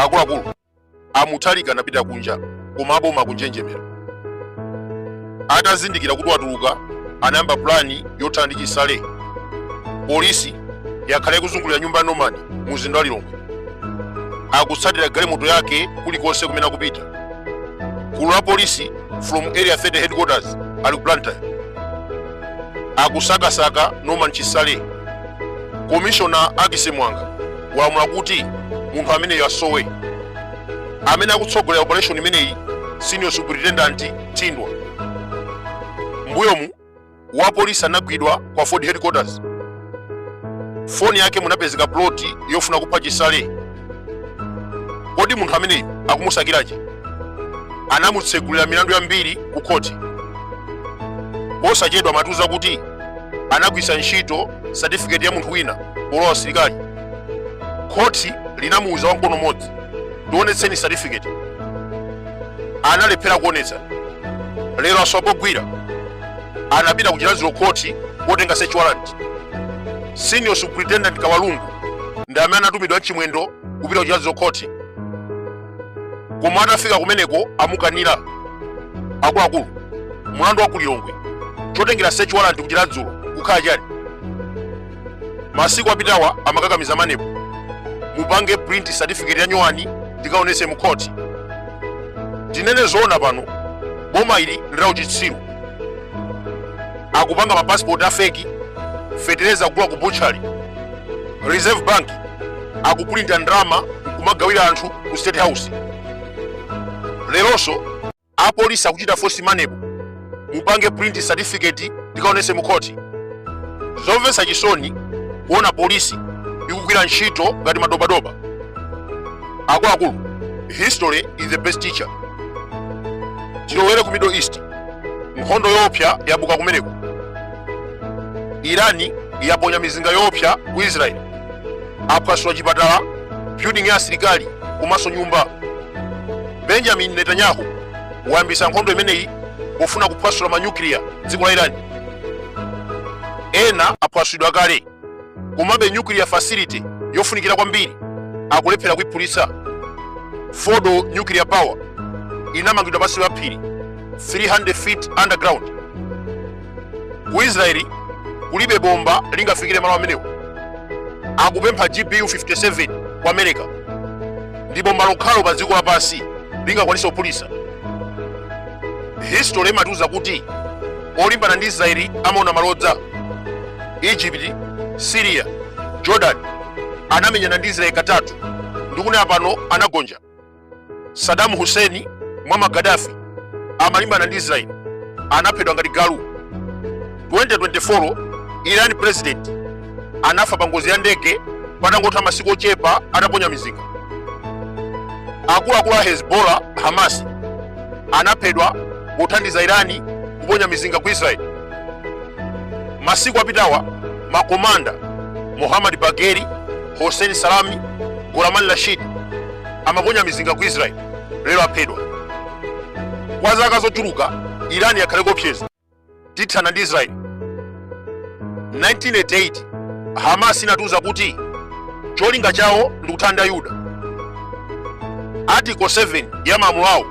akuluakulu amutalika napita kunja koma aboma kunjenjemera. Atazindikira kuti watuluka anayamba plani yothana ndi chisale. Polisi yakhale kuzungulira nyumba Norman mu mzinda wa Lilongwe. Akutsatira galimoto yake kulikonse kumene akupita. Gulu la polisi from area 30 headquarters ali ku Blantyre akusakasaka Norman Chisale. Commissioner Agise Mwanga walamula kuti munthu ameneyo asowe. Amene akutsogolera operation imeneyi Senior Superintendent Tindwa. Mbuyomu wa polisi anagwidwa kwa Ford headquarters. Foni yake munapezeka ploti yofuna kupha Chisale. Kodi munthu ameneyo akumusakiraje? Anamutsegulira milandu yambiri ku koti. Posachedwa matuza kuti anagwisa ntchito certificate ya munthu wina olowa asilikali. Koti linamuuza wamkono modzi, tionetseni certificate. Analephera kuonetsa. Lero asopogwira anapita kuchilazo koti kotenga search warrant. Senior Superintendent Kawalungu ndi amene anatumidwa mchimwendo kupita kuchilazo koti. Koma atafika kumeneko amukanira. Akuluakulu mulandu wa ku Lilongwe chotengera search warrant kuchilazo kukhala chani? Masiku apitawa amakakamiza manepo mupange print certificate ya nyuwani tikaonese mu koti. Tinene zoona pano boma ili ndirawo chitsiru. Akupanga ma passport afeki, fertilizer kugula ku butchery. Reserve Bank akuprinta ndrama kumagawira anthu ku State House. Leroso apolisi akuchita force manepo mupange print certificate tikaonese mu koti. Zomvetsa chisoni kuona polisi ikugwira ntchito ngati madobadoba. Akuluakulu, history is the best teacher. Tilowere ku Middle East. Nkhondo yoopsa yabuka kumeneko. Irani yaponya mizinga yoopsa ku Israel. Aphwasula chipatala, building ya asilikali komanso nyumba. Benjamin Netanyahu wayambisa nkhondo imeneyi pofuna kuphwasula manyukiliya dziko la Irani. Ena aphwasulidwa kale, komabe nuclear facility yofunikira kwambiri akulephera kuiphulitsa. Fordo nuclear power inamangidwa pansi pa phiri 300 feet underground. Ku Israeli kulibe bomba lingafikire malo amenewo. Akupempha GBU-57 ku America ndi bomba lokhalo pa dziko lapansi lingakwanisa kuphulitsa. History imatiuza kuti olimbana ndi Israeli amaona malodza. Egypt, Syria, Jordan anamenyana ndi Israeli katatu ndikunena pano anagonja. Saddam Hussein Muammar Gaddafi amalimbana ndi Israeli anaphedwa ngati galu. 2024 Iran president anafa pa ngozi ya ndege patangotha masiku ochepa ataponya mizinga. Akuluakulu a Hezbollah Hamas anaphedwa pothandiza Irani kuponya mizinga ku Israeli. Masiku apitawa makomanda Mohammad Bagheri, Hossein Salami, Goraman Rashid amaponya mizinga ku Israeli, lero aphedwa. Kwa zaka zochuluka Irani yakhale kopseza tithana ndi Israeli. 1988 Hamas inatiuza kuti cholinga chawo ndi kuthanda Yuda. Article 7 ya malamulo awo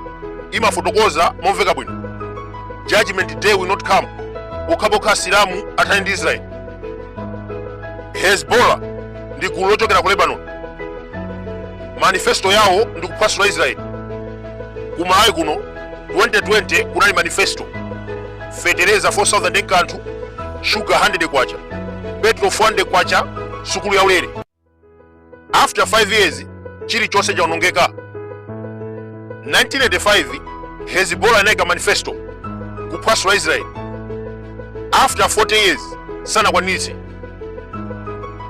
imafotokoza momveka bwino. Judgment day will not come pokhapokha Asilamu athane ndi Israeli. Hezbollah ndi gulu lochokera ku Lebanon. Manifesto yawo ndi kuphwasula Israeli. Kumalawi kuno 2020 kunali manifesto. Fertilizer 4,000 kanthu, sugar 100 kwacha, petrol 400 kwacha, sukulu ya ulere. After 5 years chilichonse chaonongeka. 1985 Hezbollah inayika manifesto kuphwasula Israeli. After 40 years sanakwanitse.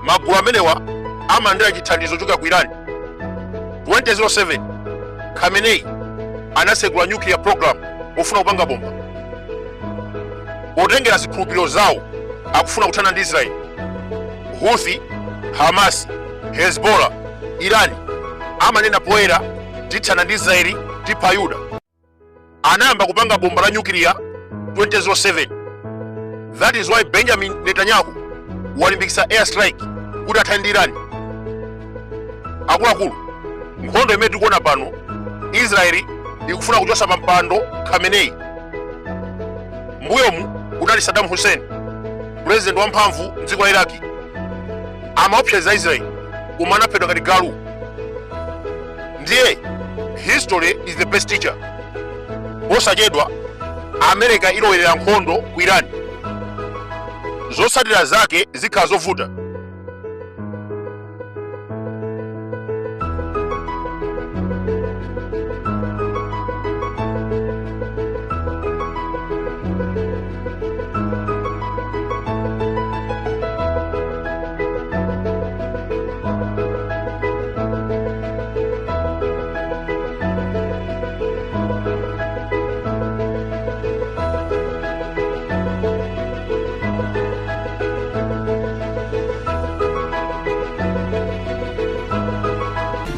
Magulu amenewa amalandira chithandizo chochokera ku Irani. 2007 Khamenei anasegula nuclear program ofuna kupanga bomba. Potengera zikhulupiriro zawo akufuna kuthana ndi Israeli. Houthi, Hamas, Hezbollah, Irani amanena poyera tithana ndi Israeli tipha Yuda. Anayamba kupanga bomba la nuclear 2007. That is why Benjamin Netanyahu walimbikisa airstrike kuti athane ndi Irani. Akuluakulu, nkhondo imene tikuona pano Israeli ikufuna kuchosa pampando Khamenei. Mbuyomu kunali Saddam Hussein, president wamphamvu mdziko la Iraki, amaopseza Israeli umanaphedwa ngati galu. Ndiye history is the best teacher. Posachedwa America ilowelera nkhondo ku Iran, zotsatira zake zikhala zovuta.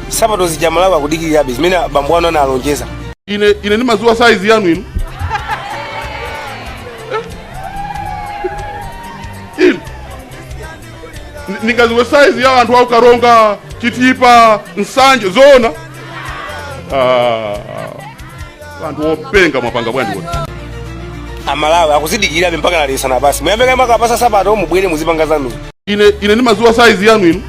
Sabato zijamalawa kudikira bizimene bambo wanu analonjeza. Ine ni mazuwa size yanu ino. Ningaziwe size ya anthu aukaronga Chitipa Nsanje zona. Anthu openga mapanga bwandi wona. Amalawa akuzidikira mpaka nalisana basi. Muyambeka mpaka pasa sabato mubwere muzipanga zanu. Ine ni mazuwa size yanu ino.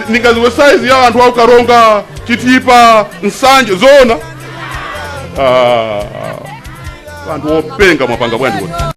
Ningaziwe size ya anthu aukaronga Chitipa Nsanje zona. Anthu openga mapanga bwandi wona.